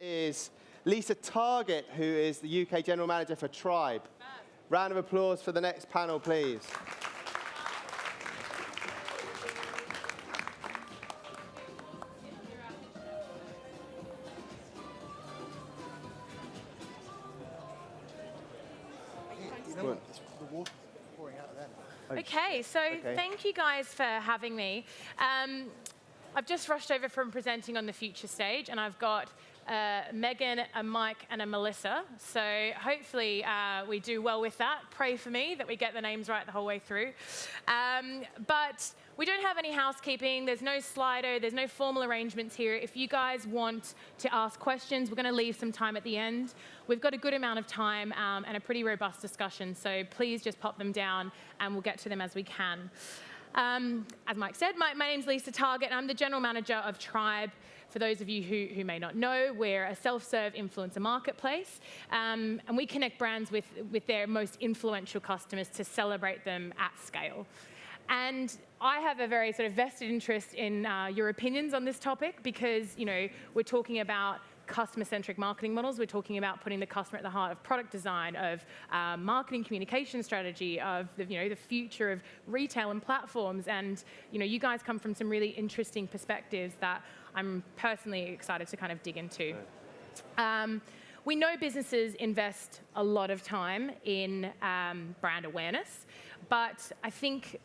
is Lisa Targett, who is the UK General Manager for Tribe. Round of applause for the next panel, please. Okay, so thank you guys for having me. I've just rushed over from presenting on the future stage, and I've got Megan, a Mike, and a Melissa. So hopefully we do well with that. Pray for me that we get the names right the whole way through. But we don't have any housekeeping. There's no Slido. There's no formal arrangements here. If you guys want to ask questions, we're going to leave some time at the end. We've got a good amount of time and a pretty robust discussion. So please just pop them down, and we'll get to them as we can. As Mike said, my name's Lisa Targett, and I'm the General Manager of Tribe. For those of you who may not know, we're a self-serve influencer marketplace, and we connect brands with their most influential customers to celebrate them at scale. And I have a very sort of vested interest in your opinions on this topic because, you know, we're talking about customer-centric marketing models. We're talking about putting the customer at the heart of product design, of marketing communication strategy, of the future of retail and platforms. And you guys come from some really interesting perspectives that I'm personally excited to kind of dig into. We know businesses invest a lot of time in brand awareness, but I think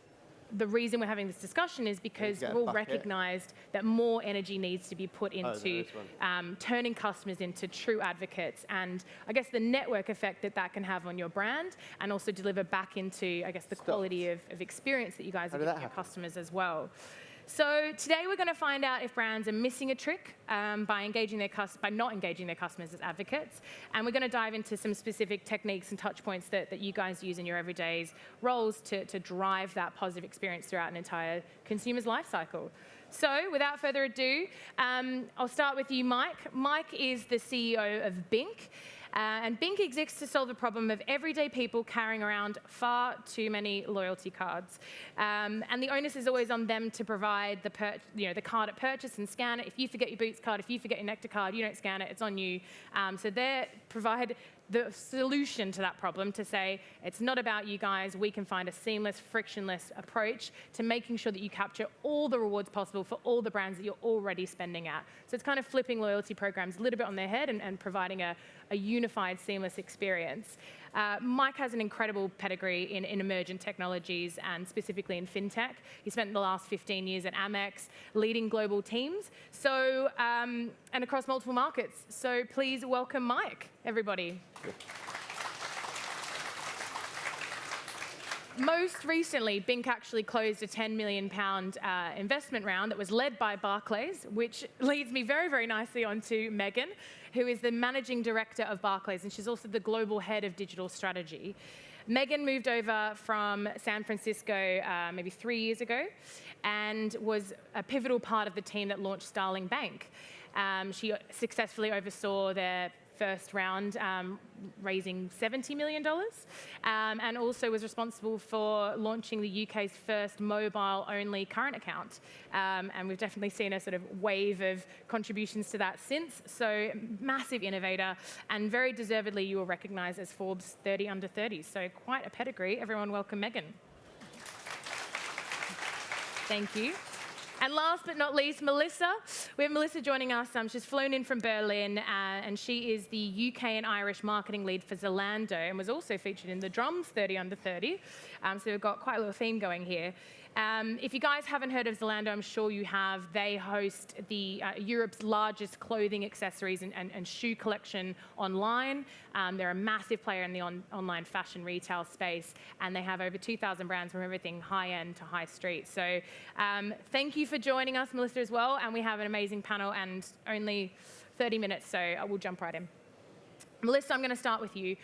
the reason we're having this discussion is because we've all recognized that more energy needs to be put into turning customers into true advocates, and I guess the network effect that can have on your brand, and also deliver back into, I guess, the quality of experience that you guys are giving your customers as well. So today we're going to find out if brands are missing a trick by not engaging their customers as advocates, and we're going to dive into some specific techniques and touch points that you guys use in your everyday roles to drive that positive experience throughout an entire consumer's life cycle. So without further ado, I'll start with you, Mike. Mike is the CEO of Bink. And Bink exists to solve the problem of everyday people carrying around far too many loyalty cards. And the onus is always on them to provide the card at purchase and scan it. If you forget your Boots card, if you forget your Nectar card, you don't scan it, it's on you. So they provide the solution to that problem to say, it's not about you guys, we can find a seamless, frictionless approach to making sure that you capture all the rewards possible for all the brands that you're already spending at. So it's kind of flipping loyalty programs a little bit on their head and providing a unified, seamless experience. Mike has an incredible pedigree in emergent technologies and specifically in fintech. He spent the last 15 years at Amex leading global teams, so and across multiple markets. So please welcome Mike, everybody. Most recently, Bink actually closed a £10 million investment round that was led by Barclays, which leads me very, very nicely onto Megan, who is the managing director of Barclays, and she's also the global head of digital strategy. Megan moved over from San Francisco maybe 3 years ago and was a pivotal part of the team that launched Starling Bank. She successfully oversaw their first round, raising $70 million, and also was responsible for launching the UK's first mobile-only current account. And we've definitely seen a sort of wave of contributions to that since. So massive innovator, and very deservedly you will recognise as Forbes 30 under 30. So quite a pedigree. Everyone welcome Megan. Thank you. And last but not least, Melissa. We have Melissa joining us. She's flown in from Berlin, and she is the UK and Irish marketing lead for Zalando, and was also featured in the Drums 30 under 30. So we've got quite a little theme going here. If you guys haven't heard of Zalando, I'm sure you have. They host the Europe's largest clothing, accessories, and shoe collection online. They're a massive player in the online fashion retail space, and they have over 2,000 brands from everything high-end to high street. So thank you for joining us, Melissa, as well. And we have an amazing panel and only 30 minutes, so I will jump right in. Melissa, I'm going to start with you.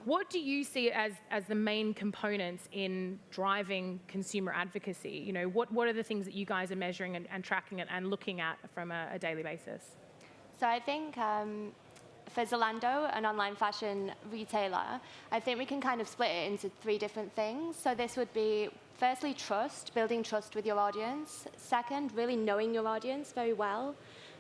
What do you see as the main components in driving consumer advocacy? What are the things that you guys are measuring and tracking and looking at from a daily basis? So I think for Zalando, an online fashion retailer, I think we can kind of split it into 3 different things. So this would be, firstly, trust, building trust with your audience. Second, really knowing your audience very well.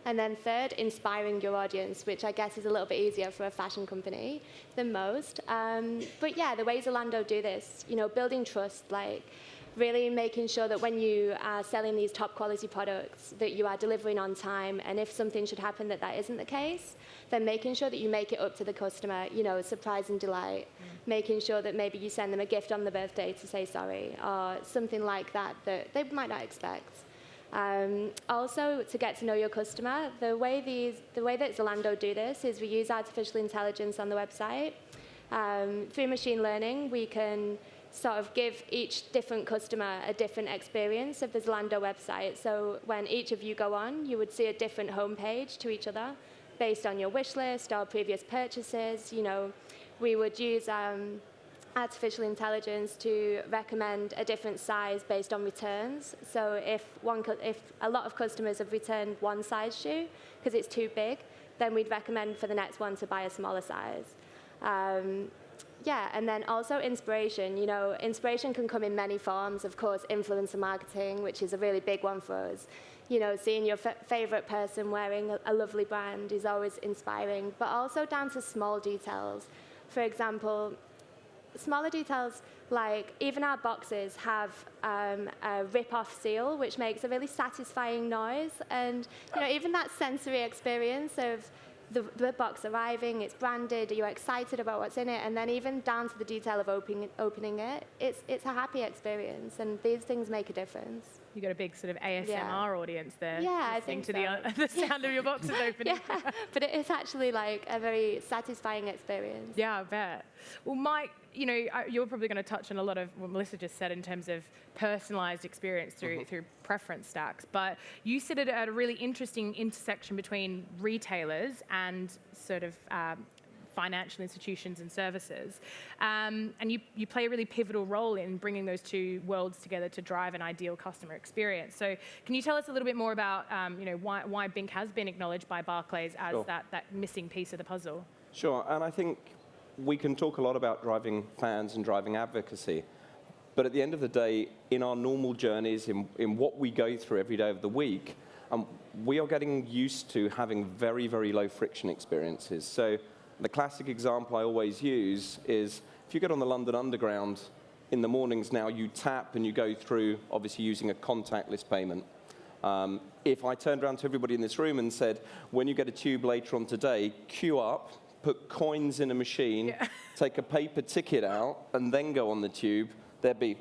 And then third, inspiring your audience, which I guess is a little bit easier for a fashion company than most. But yeah, the way Zalando do this, building trust, like really making sure that when you are selling these top quality products, that you are delivering on time. And if something should happen that isn't the case, then making sure that you make it up to the customer, surprise and delight. Making sure that maybe you send them a gift on their birthday to say sorry, or something like that they might not expect. Also, to get to know your customer, the way that Zalando do this is we use artificial intelligence on the website. Through machine learning, we can sort of give each different customer a different experience of the Zalando website. So when each of you go on, you would see a different homepage to each other based on your wish list or previous purchases. We would use artificial intelligence to recommend a different size based on returns. So if a lot of customers have returned one size shoe because it's too big, then we'd recommend for the next one to buy a smaller size. And then also inspiration. Inspiration can come in many forms. Of course, influencer marketing, which is a really big one for us. Seeing your favorite person wearing a lovely brand is always inspiring, but also down to small details. For example, smaller details like even our boxes have a rip-off seal, which makes a really satisfying noise. And even that sensory experience of the box arriving, it's branded, you're excited about what's in it, and then even down to the detail of opening it, it's a happy experience, and these things make a difference. You got a big sort of ASMR audience there. Yeah, I think to so. the sound of your boxes opening. Yeah, but it is actually like a very satisfying experience. Yeah, I bet. Well, Mike, you're probably going to touch on a lot of what Melissa just said in terms of personalized experience through preference stacks, but you sit at a really interesting intersection between retailers and sort of financial institutions and services. And you play a really pivotal role in bringing those two worlds together to drive an ideal customer experience. So can you tell us a little bit more about why Bink has been acknowledged by Barclays as that missing piece of the puzzle? Sure, and I think we can talk a lot about driving fans and driving advocacy, but at the end of the day, in our normal journeys, in what we go through every day of the week, we are getting used to having very, very low friction experiences. So the classic example I always use is if you get on the London Underground in the mornings now, you tap and you go through, obviously using a contactless payment. If I turned around to everybody in this room and said, when you get a tube later on today, queue up, put coins in a machine, take a paper ticket out, and then go on the tube, there'd be,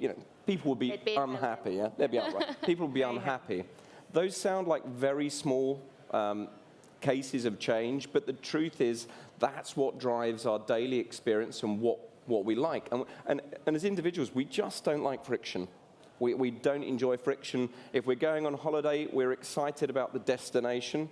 people would be unhappy. Yeah? They'd be outright. People would be unhappy. Those sound like very small cases of change, but the truth is that's what drives our daily experience and what we like. And as individuals, we just don't like friction. We don't enjoy friction. If we're going on holiday, we're excited about the destination.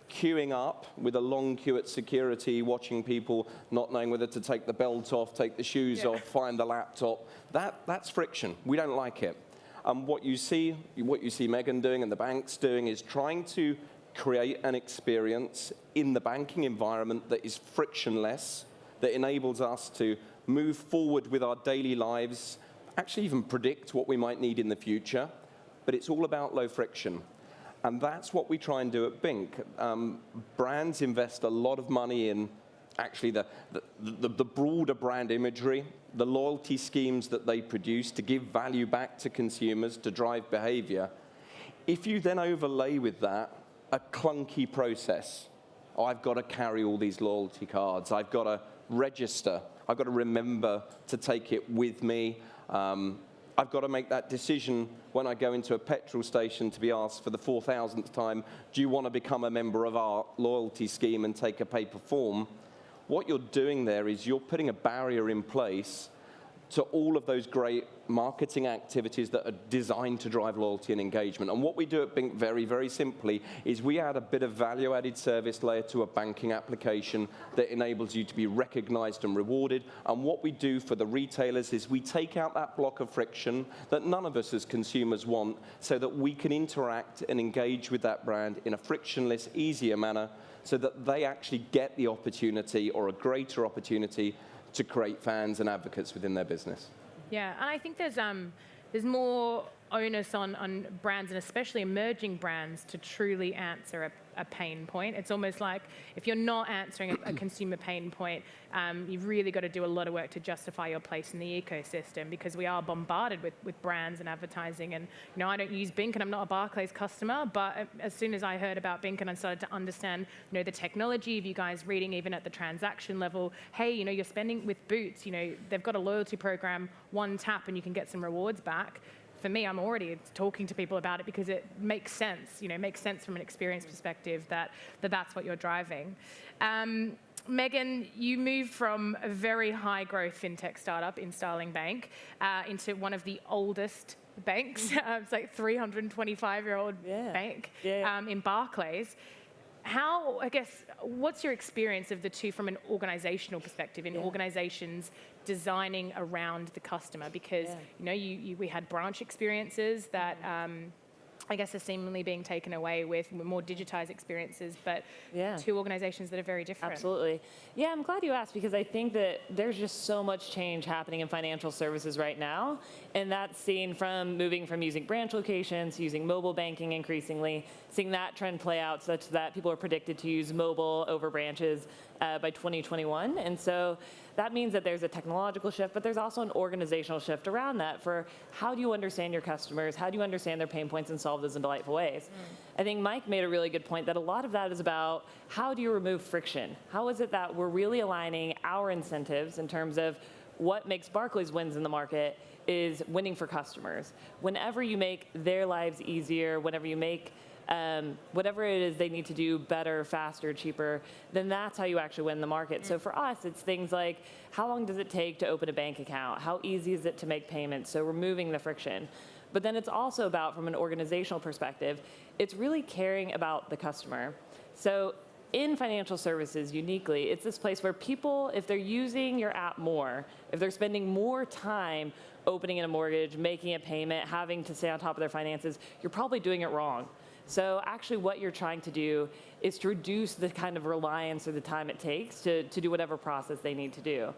Queuing up with a long queue at security, watching people not knowing whether to take the belt off, take the shoes off, find the laptop, that's friction. We don't like it. What you see Megan doing and the banks doing is trying to create an experience in the banking environment that is frictionless, that enables us to move forward with our daily lives, actually even predict what we might need in the future, but it's all about low friction. And that's what we try and do at Bink. Brands invest a lot of money in actually the broader brand imagery, the loyalty schemes that they produce to give value back to consumers, to drive behavior. If you then overlay with that a clunky process, I've got to carry all these loyalty cards, I've got to register, I've got to remember to take it with me, I've got to make that decision when I go into a petrol station to be asked for the 4,000th time, do you want to become a member of our loyalty scheme and take a paper form? What you're doing there is you're putting a barrier in place to all of those great marketing activities that are designed to drive loyalty and engagement. And what we do at Bink very, very simply is we add a bit of value-added service layer to a banking application that enables you to be recognized and rewarded. And what we do for the retailers is we take out that block of friction that none of us as consumers want so that we can interact and engage with that brand in a frictionless, easier manner so that they actually get the opportunity or a greater opportunity to create fans and advocates within their business. Yeah, and I think there's more onus on brands, and especially emerging brands, to truly answer a pain point. It's almost like if you're not answering a consumer pain point, you've really got to do a lot of work to justify your place in the ecosystem, because we are bombarded with brands and advertising. And I don't use Bink, and I'm not a Barclays customer, but as soon as I heard about Bink and I started to understand the technology of you guys reading even at the transaction level, hey, you're spending with Boots, they've got a loyalty program, one tap and you can get some rewards back. For me, I'm already talking to people about it because it makes sense. It makes sense from an experience perspective that's what you're driving. Megan, you moved from a very high growth fintech startup in Starling Bank into one of the oldest banks. It's like 325-year-old bank in Barclays. What's your experience of the two from an organizational perspective in organizations designing around the customer? Because we had branch experiences that I guess are seemingly being taken away with more digitized experiences, but two organizations that are very different. Absolutely. Yeah, I'm glad you asked, because I think that there's just so much change happening in financial services right now, and that's seen from moving from using branch locations to using mobile banking increasingly, seeing that trend play out such that people are predicted to use mobile over branches by 2021. And so that means that there's a technological shift, but there's also an organizational shift around that for how do you understand your customers, how do you understand their pain points and solve those in delightful ways. I think Mike made a really good point that a lot of that is about how do you remove friction? How is it that we're really aligning our incentives in terms of what makes Barclays wins in the market is winning for customers. Whenever you make their lives easier, whenever you make whatever it is they need to do better, faster, cheaper, then that's how you actually win the market. So for us, it's things like, how long does it take to open a bank account? How easy is it to make payments? So removing the friction. But then it's also about, from an organizational perspective, it's really caring about the customer. So in financial services, uniquely, it's this place where people, if they're using your app more, if they're spending more time opening a mortgage, making a payment, having to stay on top of their finances, you're probably doing it wrong. So actually what you're trying to do is to reduce the kind of reliance or the time it takes to do whatever process they need to do.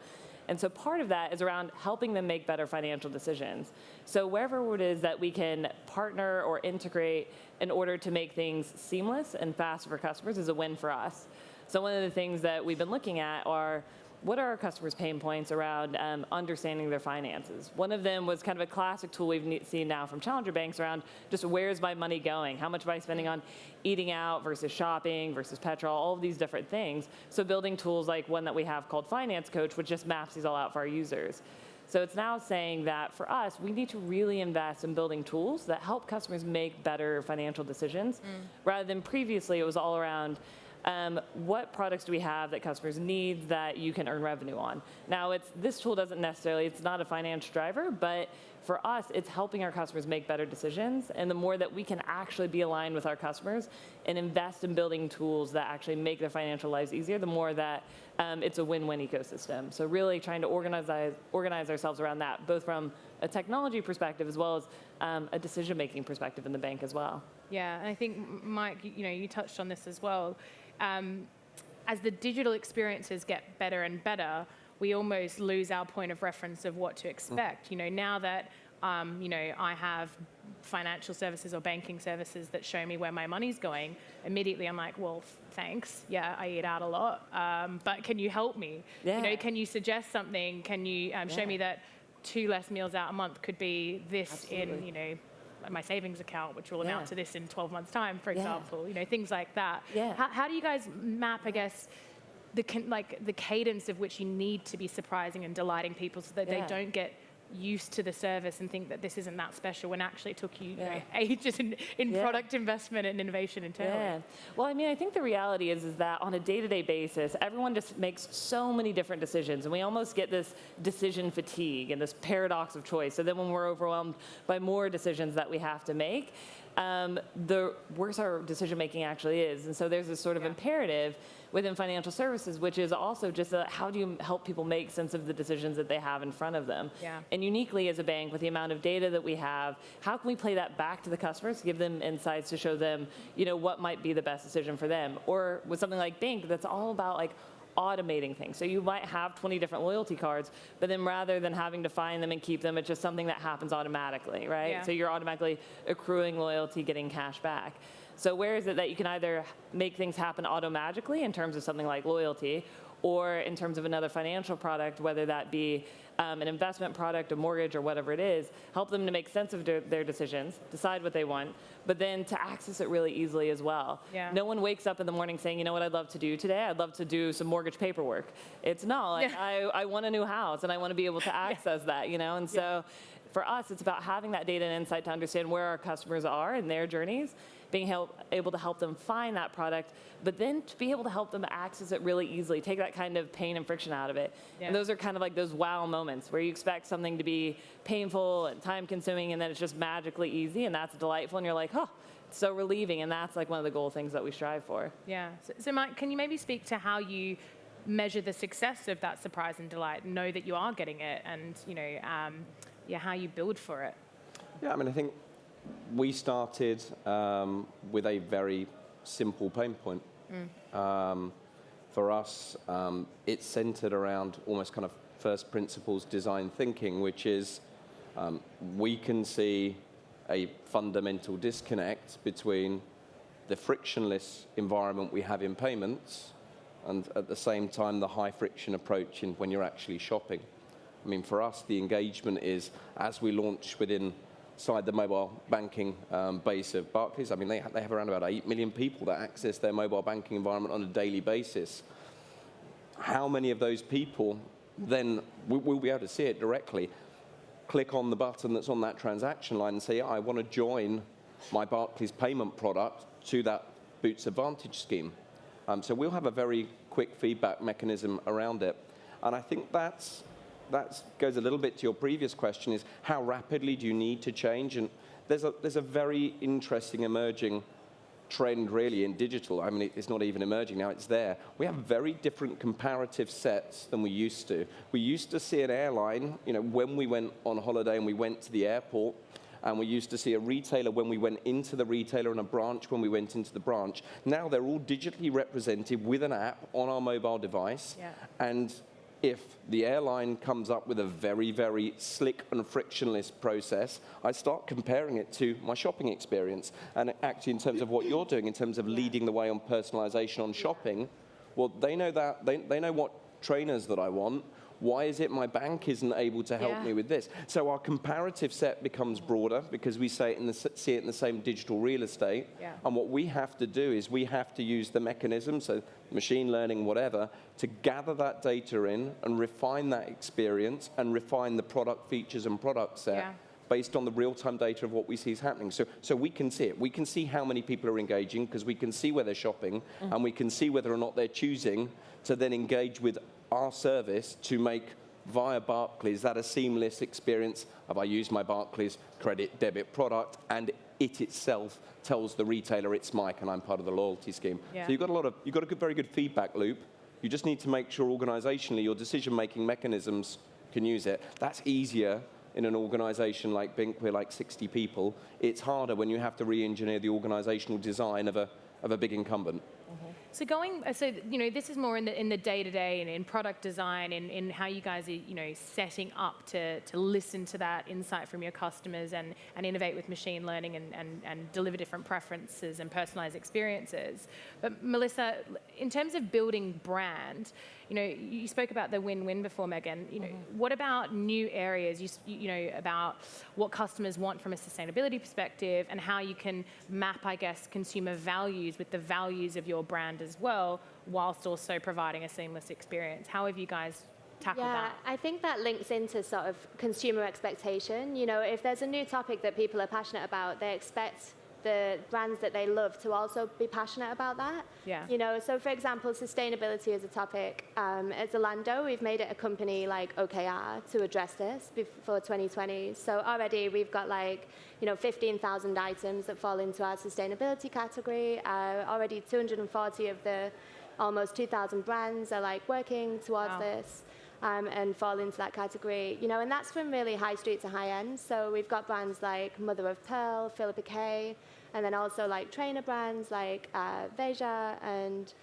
And so part of that is around helping them make better financial decisions. So wherever it is that we can partner or integrate in order to make things seamless and fast for customers is a win for us. So one of the things that we've been looking at are, what are our customers' pain points around understanding their finances? One of them was kind of a classic tool we've seen now from challenger banks around just where's my money going? How much am I spending on eating out versus shopping versus petrol, all of these different things. So building tools like one that we have called Finance Coach, which just maps these all out for our users. So it's now saying that for us, we need to really invest in building tools that help customers make better financial decisions, rather than previously it was all around what products do we have that customers need that you can earn revenue on? Now, this tool doesn't necessarily, it's not a financial driver, but for us, it's helping our customers make better decisions. And the more that we can actually be aligned with our customers and invest in building tools that actually make their financial lives easier, the more that it's a win-win ecosystem. So really trying to organize ourselves around that, both from a technology perspective as well as a decision-making perspective in the bank as well. Yeah, and I think, Mike, you touched on this as well. As the digital experiences get better and better, we almost lose our point of reference of what to expect. Now that I have financial services or banking services that show me where my money's going, immediately I'm like, well, thanks. Yeah, I eat out a lot, but can you help me? Yeah. Can you suggest something? Can you show me that 2 less meals out a month could be this Absolutely. in my savings account, which will amount to this in 12 months' time, for example. Things like that. Yeah. How do you guys map, I guess, the cadence of which you need to be surprising and delighting people so that they don't get used to the service and think that this isn't that special when actually it took you, ages in product investment and innovation internally? Yeah. Well, I think the reality is that on a day-to-day basis, everyone just makes so many different decisions, and we almost get this decision fatigue and this paradox of choice. So then when we're overwhelmed by more decisions that we have to make, the worse our decision-making actually is. And so there's this sort of imperative within financial services, which is also just how do you help people make sense of the decisions that they have in front of them? Yeah. And uniquely as a bank, with the amount of data that we have, how can we play that back to the customers, give them insights to show them, what might be the best decision for them? Or with something like Bink, that's all about automating things. So you might have 20 different loyalty cards, but then rather than having to find them and keep them, it's just something that happens automatically, right? Yeah. So you're automatically accruing loyalty, getting cash back. So where is it that you can either make things happen automagically in terms of something like loyalty, or in terms of another financial product, whether that be an investment product, a mortgage, or whatever it is, help them to make sense of their decisions, decide what they want, but then to access it really easily as well. Yeah. No one wakes up in the morning saying, you know what I'd love to do today? I'd love to do some mortgage paperwork. It's not, like, I want a new house, and I want to be able to access that, you know? And so for us, it's about having that data and insight to understand where our customers are in their journeys, being able to help them find that product, but then to be able to help them access it really easily, take that kind of pain and friction out of it. Yeah. And those are kind of like those wow moments where you expect something to be painful and time consuming, and then it's just magically easy, and that's delightful, and you're like, oh, it's so relieving, and that's like one of the goal things that we strive for. Yeah. So Mike, can you maybe speak to how you measure the success of that surprise and delight, know that you are getting it, and how you build for it? Yeah, I mean, I think we started with a very simple pain point. For us, it's centered around almost kind of first principles design thinking, which is we can see a fundamental disconnect between the frictionless environment we have in payments and at the same time the high friction approach in when you're actually shopping. I mean, for us, the engagement is, as we launch inside the mobile banking base of Barclays, I mean, they have around about 8 million people that access their mobile banking environment on a daily basis. How many of those people then will be able to see it directly, click on the button that's on that transaction line and say, yeah, I want to join my Barclays payment product to that Boots Advantage scheme. So we'll have a very quick feedback mechanism around it. And I think that goes a little bit to your previous question, is how rapidly do you need to change? And there's a very interesting emerging trend really in digital. I mean, it's not even emerging now, it's there. We have very different comparative sets than we used to. We used to see an airline, when we went on holiday and we went to the airport, and we used to see a retailer when we went into the retailer and a branch when we went into the branch. Now they're all digitally represented with an app on our mobile device. Yeah. And if the airline comes up with a very, very slick and frictionless process, I start comparing it to my shopping experience. And actually, in terms of what you're doing, in terms of leading the way on personalization on shopping, well, they know that. They know what trainers that I want. Why is it my bank isn't able to help me with this? So our comparative set becomes broader because we see it in the same digital real estate. Yeah. And what we have to do is we have to use the mechanism, so machine learning, whatever, to gather that data in and refine that experience and refine the product features and product set based on the real-time data of what we see is happening. So we can see it. We can see how many people are engaging because we can see where they're shopping and we can see whether or not they're choosing to then engage with our service to make via Barclays that a seamless experience of I use my Barclays credit debit product and it itself tells the retailer it's Mike and I'm part of the loyalty scheme. Yeah. So you've got a very good feedback loop. You just need to make sure organizationally your decision-making mechanisms can use it. That's easier in an organization like Bink, we're like 60 people. It's harder when you have to re-engineer the organizational design of a big incumbent. So this is more in the day-to-day and in product design, in how you guys are, setting up to listen to that insight from your customers and innovate with machine learning and deliver different preferences and personalized experiences. But Melissa, in terms of building brand, you spoke about the win-win before, Megan. What about new areas? About what customers want from a sustainability perspective and how you can map, I guess, consumer values with the values of your brand as well, whilst also providing a seamless experience. How have you guys tackled that? I think that links into sort of consumer expectation. If there's a new topic that people are passionate about, they expect the brands that they love to also be passionate about that. Yeah. So for example, sustainability is a topic. At Zalando, we've made it a company like OKR to address this before 2020. So already we've got 15,000 items that fall into our sustainability category. Already 240 of the almost 2,000 brands are working towards this. And fall into that category, and that's from really high street to high end. So we've got brands like Mother of Pearl, Philippa K, And then also like trainer brands like Veja and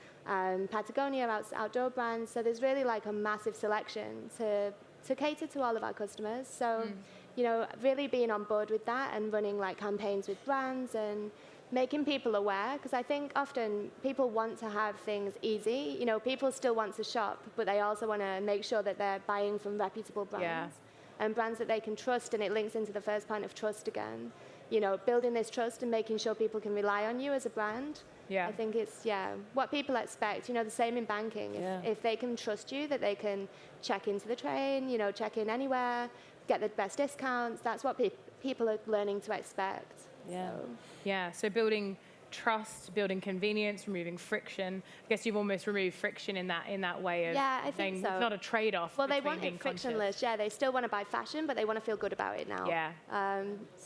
Patagonia, outdoor brands. So there's really like a massive selection to cater to all of our customers. So, you know, really being on board with that and running like campaigns with brands and making people aware, because I think often people want to have things easy. You know, people still want to shop, but they also want to make sure that they're buying from reputable brands and brands that they can trust, and it links into the first point of trust again. You know, building this trust and making sure people can rely on you as a brand. I think it's, what people expect. You know, the same in banking. If they can trust you, that they can check into the train, you know, check in anywhere, get the best discounts, that's what people are learning to expect. So building trust, building convenience, removing friction. I guess you've almost removed friction in that way of I think so. It's not a trade-off. Well, they want it frictionless. They still want to buy fashion, but they want to feel good about it now.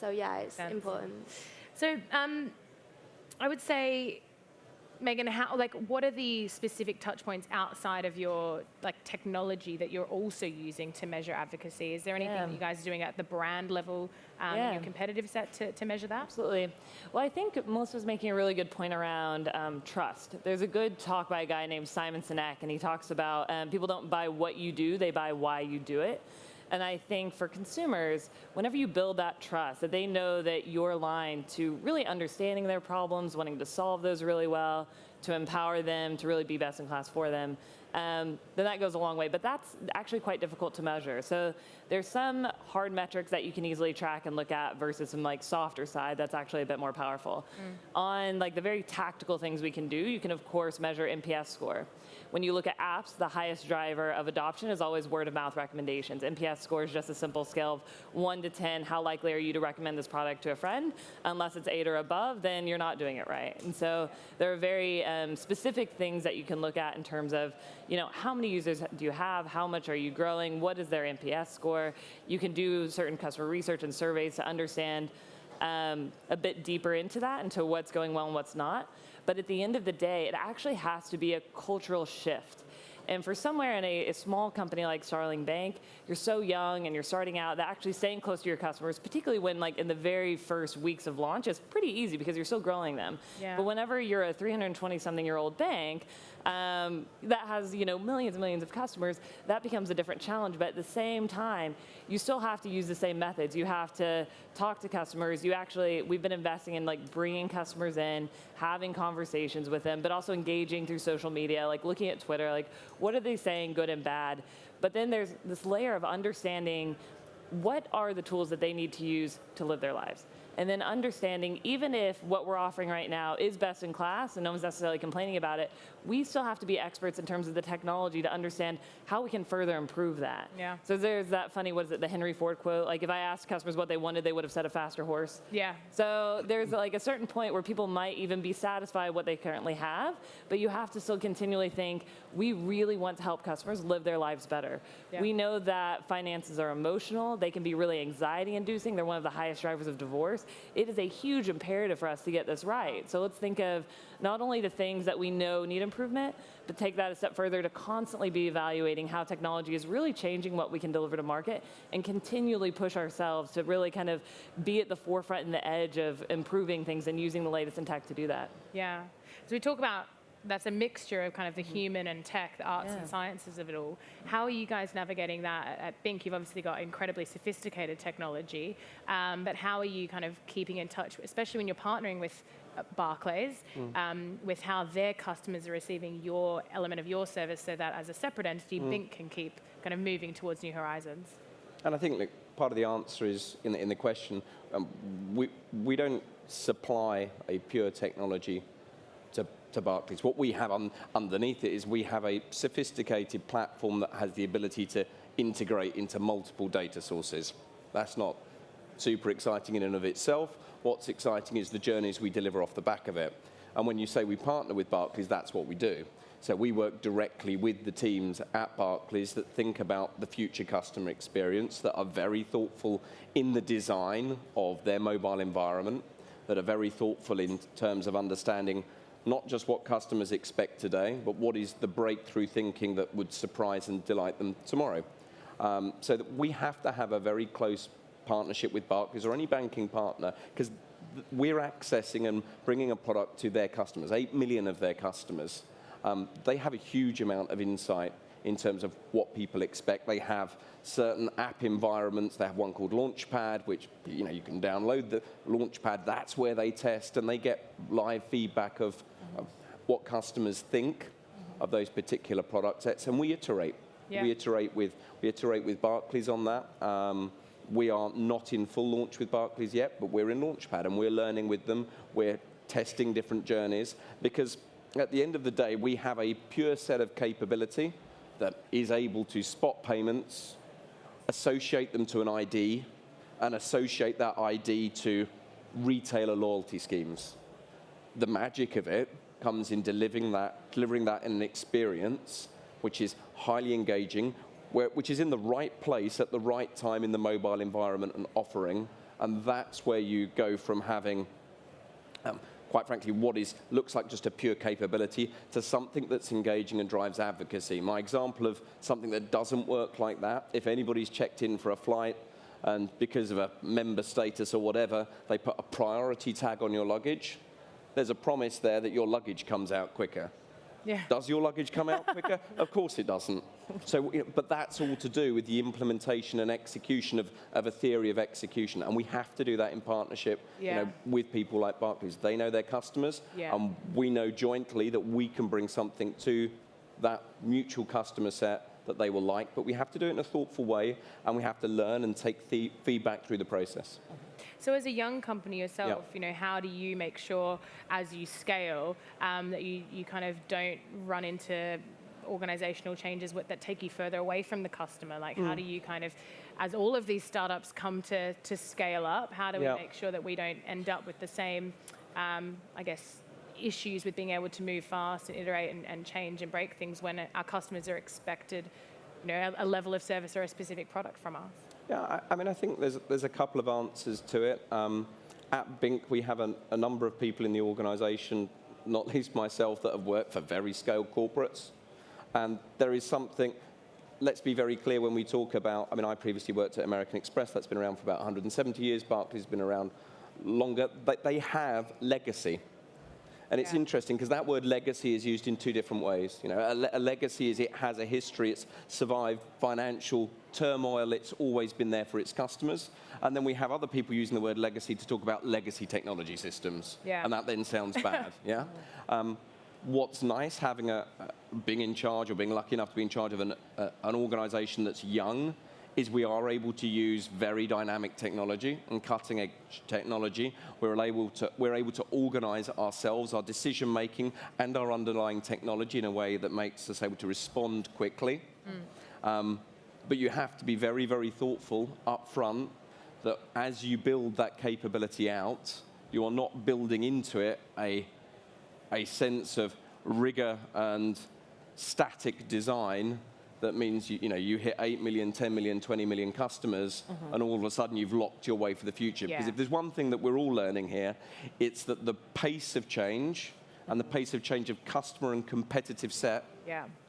It's important. So I would say, Megan, what are the specific touch points outside of your technology that you're also using to measure advocacy? Is there anything that you guys are doing at the brand level in your competitive set to measure that? Absolutely. Well, I think Melissa's making a really good point around trust. There's a good talk by a guy named Simon Sinek, and he talks about people don't buy what you do, they buy why you do it. And I think for consumers, whenever you build that trust, that they know that you're aligned to really understanding their problems, wanting to solve those really well, to empower them, to really be best in class for them, then that goes a long way. But that's actually quite difficult to measure. So there's some hard metrics that you can easily track and look at versus some softer side that's actually a bit more powerful. On the very tactical things we can do, you can of course measure NPS score. When you look at apps, the highest driver of adoption is always word of mouth recommendations. NPS score is just a simple scale of 1 to 10. How likely are you to recommend this product to a friend? Unless it's 8 or above, then you're not doing it right. And so there are very specific things that you can look at in terms of, how many users do you have? How much are you growing? What is their NPS score? You can do certain customer research and surveys to understand a bit deeper into that, into what's going well and what's not. But at the end of the day, it actually has to be a cultural shift. And for somewhere in a small company like Starling Bank, you're so young and you're starting out that actually staying close to your customers, particularly when in the very first weeks of launch, is pretty easy because you're still growing them. But whenever you're a 320-something-year-old bank that has millions and millions of customers, that becomes a different challenge. But at the same time, you still have to use the same methods. You have to talk to customers. We've been investing in bringing customers in, having conversations with them, but also engaging through social media, looking at Twitter, what are they saying, good and bad? But then there's this layer of understanding what are the tools that they need to use to live their lives. And then understanding, even if what we're offering right now is best in class and no one's necessarily complaining about it, we still have to be experts in terms of the technology to understand how we can further improve that. So there's that funny, the Henry Ford quote, if I asked customers what they wanted, they would have said a faster horse. So there's a certain point where people might even be satisfied with what they currently have, but you have to still continually think, we really want to help customers live their lives better. We know that finances are emotional. They can be really anxiety-inducing. They're one of the highest drivers of divorce. It is a huge imperative for us to get this right. So let's think of not only the things that we know need improvement, but take that a step further to constantly be evaluating how technology is really changing what we can deliver to market and continually push ourselves to really kind of be at the forefront and the edge of improving things and using the latest in tech to do that. So we talk about that's a mixture of kind of the human and tech, the arts and sciences of it all. How are you guys navigating that? At Bink, you've obviously got incredibly sophisticated technology, but how are you kind of keeping in touch, especially when you're partnering with Barclays, with how their customers are receiving your element of your service so that as a separate entity, Bink can keep kind of moving towards new horizons? And I think part of the answer is in the question, we don't supply a pure technology to Barclays. What we have underneath it is we have a sophisticated platform that has the ability to integrate into multiple data sources. That's not super exciting in and of itself. What's exciting is the journeys we deliver off the back of it. And when you say we partner with Barclays, that's what we do. So we work directly with the teams at Barclays that think about the future customer experience, that are very thoughtful in the design of their mobile environment, that are very thoughtful in terms of understanding not just what customers expect today, but what is the breakthrough thinking that would surprise and delight them tomorrow. So that we have to have a very close partnership with Barclays or any banking partner, because we're accessing and bringing a product to their customers, 8 million of their customers. They have a huge amount of insight in terms of what people expect. They have certain app environments. They have one called Launchpad, which you can download the Launchpad. That's where they test, and they get live feedback of what customers think of those particular product sets, and we iterate. Yeah. We iterate with Barclays on that. We are not in full launch with Barclays yet, but we're in Launchpad, and we're learning with them. We're testing different journeys, because at the end of the day, we have a pure set of capability that is able to spot payments, associate them to an ID, and associate that ID to retailer loyalty schemes. The magic of it comes in delivering that in an experience which is highly engaging, which is in the right place at the right time in the mobile environment and offering, and that's where you go from having quite frankly, what looks like just a pure capability to something that's engaging and drives advocacy. My example of something that doesn't work like that, if anybody's checked in for a flight and because of a member status or whatever, they put a priority tag on your luggage, there's a promise there that your luggage comes out quicker. Yeah. Does your luggage come out quicker? Of course it doesn't. So, but that's all to do with the implementation and execution of a theory of execution, and we have to do that in partnership with people like Barclays. They know their customers, and we know jointly that we can bring something to that mutual customer set that they will like, but we have to do it in a thoughtful way, and we have to learn and take feedback through the process. So as a young company yourself, how do you make sure as you scale that you kind of don't run into organizational changes that take you further away from the customer? Like how do you kind of, as all of these startups come to scale up, how do we make sure that we don't end up with the same, issues with being able to move fast and iterate and change and break things when our customers are expected, a level of service or a specific product from us? Yeah, I think there's a couple of answers to it. At Bink, we have a number of people in the organization, not least myself, that have worked for very scaled corporates. And there is something, let's be very clear when we talk about, I previously worked at American Express, that's been around for about 170 years, Barclays has been around longer. They have legacy. And it's interesting because that word legacy is used in two different ways. A legacy is it has a history, it's survived financial turmoil, it's always been there for its customers. And then we have other people using the word legacy to talk about legacy technology systems. Yeah. And that then sounds bad, yeah? What's nice being in charge or being lucky enough to be in charge of an organization that's young is we are able to use very dynamic technology and cutting edge technology. We're able to organize ourselves, our decision making, and our underlying technology in a way that makes us able to respond quickly. But you have to be very, very thoughtful up front that as you build that capability out, you are not building into it a sense of rigor and static design that means you hit 8 million, 10 million, 20 million customers, and all of a sudden you've locked your way for the future. Yeah. Because if there's one thing that we're all learning here, it's that the pace of change and the pace of change of customer and competitive set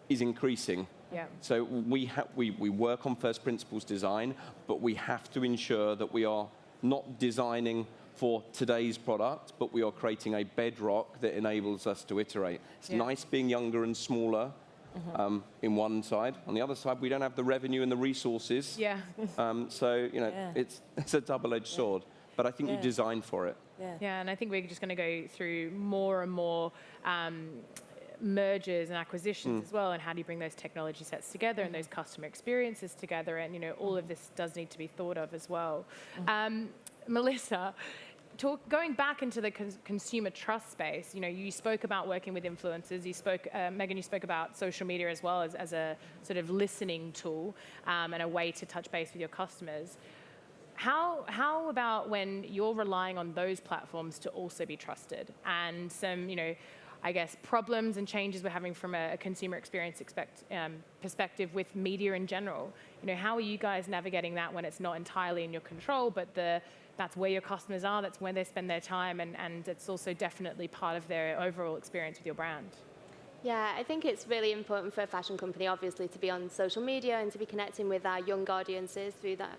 is increasing. Yeah. So we work on first principles design, but we have to ensure that we are not designing for today's product, but we are creating a bedrock that enables us to iterate. It's nice being younger and smaller, in one side. On the other side, we don't have the revenue and the resources. Yeah. It's a double-edged sword. But I think you design for it. Yeah, and I think we're just going to go through more and more mergers and acquisitions as well, and how do you bring those technology sets together and those customer experiences together, and all of this does need to be thought of as well. Melissa, going back into the consumer trust space, you spoke about working with influencers. You spoke, Megan, you spoke about social media as well as a sort of listening tool and a way to touch base with your customers. How about when you're relying on those platforms to also be trusted, and some, problems and changes we're having from a consumer experience perspective with media in general? How are you guys navigating that when it's not entirely in your control, but that's where your customers are, that's where they spend their time, and it's also definitely part of their overall experience with your brand? Yeah, I think it's really important for a fashion company, obviously, to be on social media and to be connecting with our young audiences through that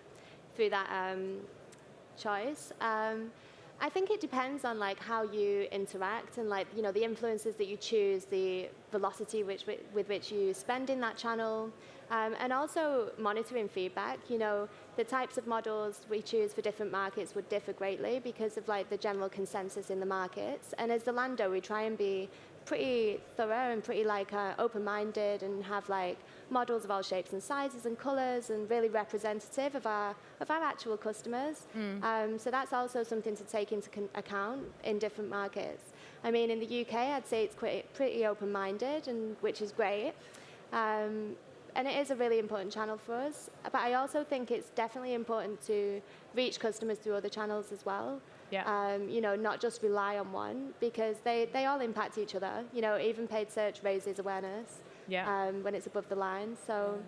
choice. I think it depends on like how you interact and like, you know, the influences that you choose, the velocity with which you spend in that channel, and also monitoring feedback. You know, the types of models we choose for different markets would differ greatly because of like the general consensus in the markets. And as Zalando, we try and be pretty thorough and pretty like open-minded and have like models of all shapes and sizes and colors and really representative of our actual customers. So that's also something to take into account in different markets. I mean, in the UK, I'd say it's pretty open-minded, and which is great. And it is a really important channel for us. But I also think it's definitely important to reach customers through other channels as well. Yeah. You know, not just rely on one, because they all impact each other. You know, even paid search raises awareness when it's above the line. So,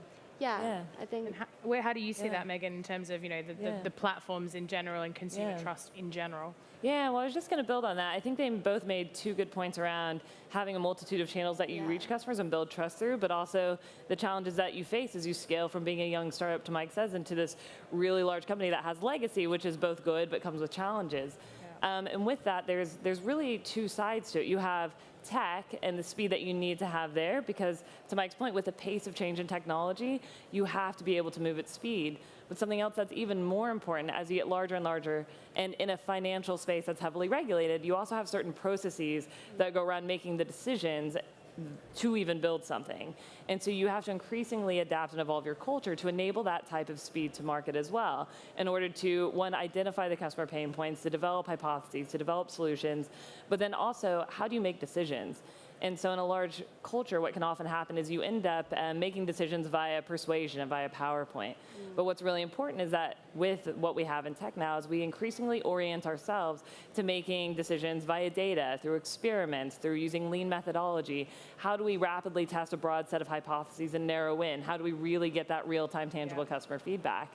yeah. I think. How do you see that, Megan, in terms of, you know, the platforms in general and consumer trust in general? Yeah, well, I was just going to build on that. I think they both made two good points around having a multitude of channels that you reach customers and build trust through, but also the challenges that you face as you scale from being a young startup, to Mike says, into this really large company that has legacy, which is both good but comes with challenges. And with that, there's really two sides to it. You have tech and the speed that you need to have there, because to Mike's point, with the pace of change in technology, you have to be able to move at speed. But something else that's even more important as you get larger and larger, and in a financial space that's heavily regulated, you also have certain processes that go around making the decisions to even build something. And so you have to increasingly adapt and evolve your culture to enable that type of speed to market as well, in order to, one, identify the customer pain points, to develop hypotheses, to develop solutions, but then also, how do you make decisions? And so in a large culture, what can often happen is you end up making decisions via persuasion and via PowerPoint. But what's really important is that with what we have in tech now is we increasingly orient ourselves to making decisions via data, through experiments, through using lean methodology. How do we rapidly test a broad set of hypotheses and narrow in? How do we really get that real-time tangible customer feedback?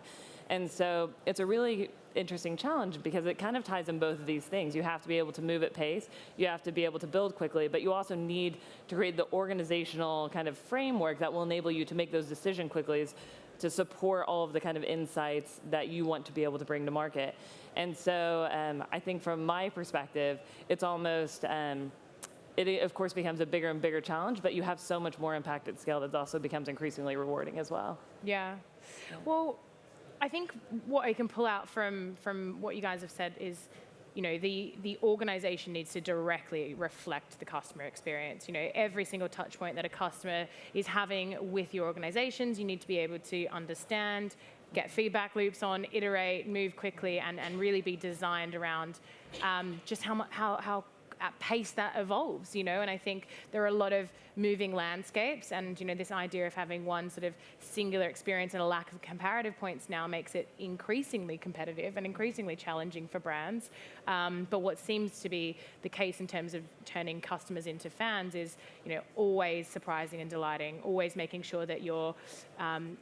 And so it's a really interesting challenge because it kind of ties in both of these things. You have to be able to move at pace, you have to be able to build quickly, but you also need to create the organizational kind of framework that will enable you to make those decision quickly to support all of the kind of insights that you want to be able to bring to market. And so I think from my perspective, it's almost, it of course becomes a bigger and bigger challenge, but you have so much more impact at scale that also becomes increasingly rewarding as well. Yeah. Well, I think what I can pull out from what you guys have said is, you know, the organization needs to directly reflect the customer experience. You know, every single touch point that a customer is having with your organizations, you need to be able to understand, get feedback loops on, iterate, move quickly, and really be designed around just how at pace that evolves, you know, and I think there are a lot of moving landscapes, and, you know, this idea of having one sort of singular experience and a lack of comparative points now makes it increasingly competitive and increasingly challenging for brands. But what seems to be the case in terms of turning customers into fans is, you know, always surprising and delighting, always making sure that you're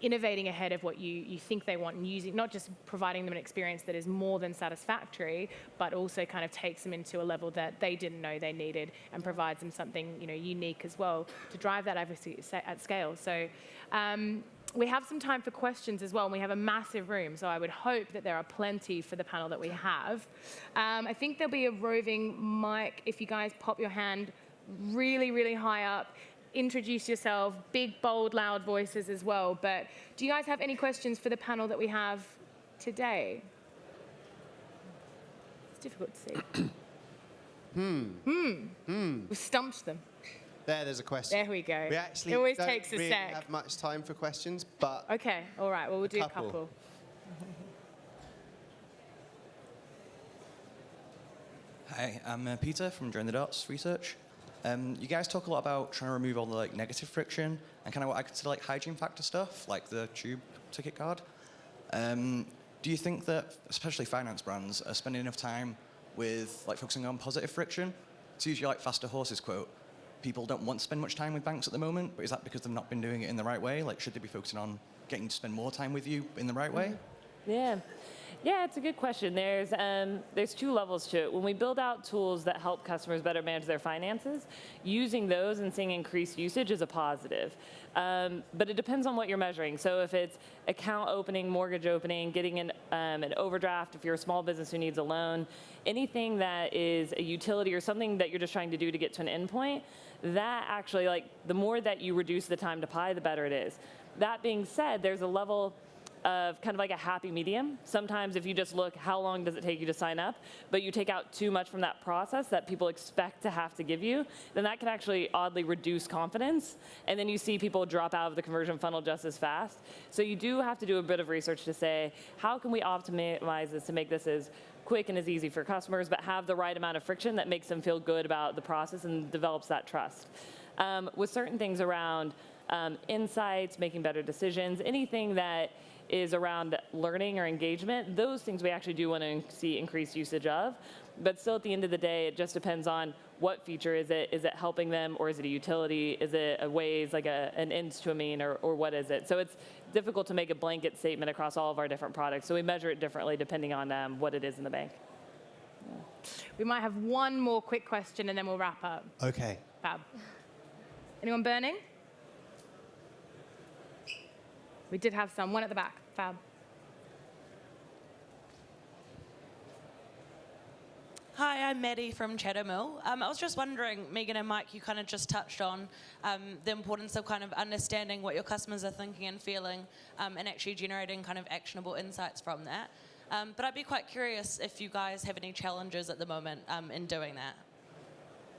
innovating ahead of what you think they want, and using, not just providing them an experience that is more than satisfactory, but also kind of takes them into a level that they didn't know they needed, and provides them something, you know, unique as well to drive that advocacy at scale. So we have some time for questions as well, and we have a massive room, so I would hope that there are plenty for the panel that we have. I think there'll be a roving mic if you guys pop your hand really, really high up. Introduce yourself, big, bold, loud voices as well. But do you guys have any questions for the panel that we have today? It's difficult to see. We stumped them. There's a question. There we go. We actually it always don't takes a really sec. have much time for questions, but Okay, all right. Well, we'll do a couple. Hi, I'm Peter from Join the Dots Research. You guys talk a lot about trying to remove all the like negative friction and kind of what I consider like hygiene factor stuff, like the tube ticket card. Do you think that, especially finance brands, are spending enough time with like focusing on positive friction? To use your like faster horses quote, people don't want to spend much time with banks at the moment, but is that because they've not been doing it in the right way? Like, should they be focusing on getting to spend more time with you in the right way? Yeah. Yeah, it's a good question. There's two levels to it. When we build out tools that help customers better manage their finances, using those and seeing increased usage is a positive. But it depends on what you're measuring. So if it's account opening, mortgage opening, getting an overdraft, if you're a small business who needs a loan, anything that is a utility or something that you're just trying to do to get to an endpoint, that actually, like, the more that you reduce the time to pay, the better it is. That being said, there's a level of kind of like a happy medium. Sometimes if you just look, how long does it take you to sign up, but you take out too much from that process that people expect to have to give you, then that can actually oddly reduce confidence. And then you see people drop out of the conversion funnel just as fast. So you do have to do a bit of research to say, how can we optimize this to make this as quick and as easy for customers, but have the right amount of friction that makes them feel good about the process and develops that trust. With certain things around insights, making better decisions, anything that is around learning or engagement, those things we actually do want to see increased usage of. But still, at the end of the day, it just depends on what feature is it. Is it helping them, or is it a utility? Is it a ways, like an ends to a mean, or what is it? So it's difficult to make a blanket statement across all of our different products. So we measure it differently depending on what it is in the bank. Yeah. We might have one more quick question, and then we'll wrap up. Okay. Fab. Anyone burning? We did have some. One at the back. Fab. Hi, I'm Maddie from Chattermill. I was just wondering, Megan and Mike, you kind of just touched on the importance of kind of understanding what your customers are thinking and feeling, and actually generating kind of actionable insights from that. But I'd be quite curious if you guys have any challenges at the moment in doing that.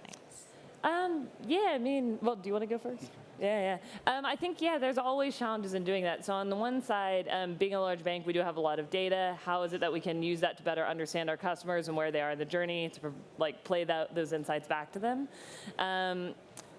Thanks. Yeah, I mean, well, do you want to go first? Yeah. I think, there's always challenges in doing that. So on the one side, being a large bank, we do have a lot of data. How is it that we can use that to better understand our customers and where they are in the journey to play those insights back to them?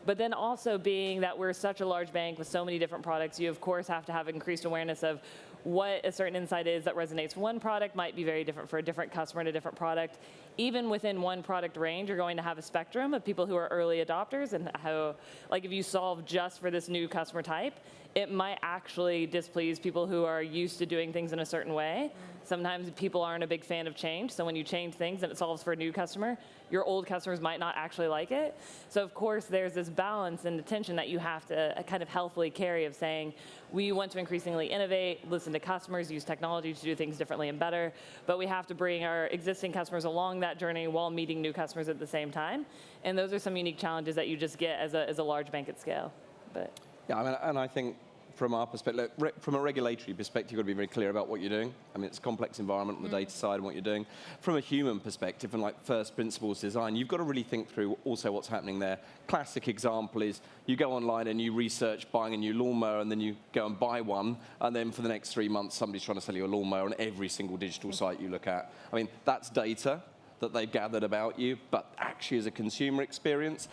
But then also being that we're such a large bank with so many different products, you of course have to have increased awareness of what a certain insight is that resonates for one product might be very different for a different customer and a different product. Even within one product range, you're going to have a spectrum of people who are early adopters, and how, like, if you solve just for this new customer type, it might actually displease people who are used to doing things in a certain way. Sometimes people aren't a big fan of change, so when you change things and it solves for a new customer, your old customers might not actually like it. So of course there's this balance and tension that you have to kind of healthily carry of saying, we want to increasingly innovate, listen to customers, use technology to do things differently and better, but we have to bring our existing customers along that journey while meeting new customers at the same time. And those are some unique challenges that you just get as a large bank at scale. But yeah, I mean, and I think from our perspective, from a regulatory perspective, you've got to be very clear about what you're doing. I mean, it's a complex environment on the data side and what you're doing. From a human perspective and like first principles design, you've got to really think through also what's happening there. Classic example is you go online and you research buying a new lawnmower, and then you go and buy one, and then for the next 3 months, somebody's trying to sell you a lawnmower on every single digital site you look at. I mean, that's data that they've gathered about you, but actually as a consumer experience,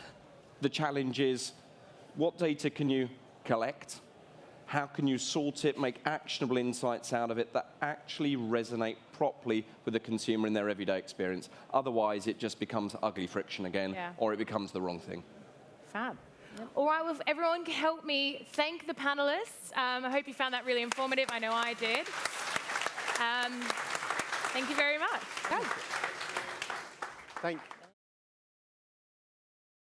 the challenge is what data can you collect? How can you sort it, make actionable insights out of it that actually resonate properly with the consumer in their everyday experience? Otherwise, it just becomes ugly friction again, or it becomes the wrong thing. Fab. Yep. All right, well, if everyone can help me thank the panelists. I hope you found that really informative. I know I did. Thank you very much. Thank you.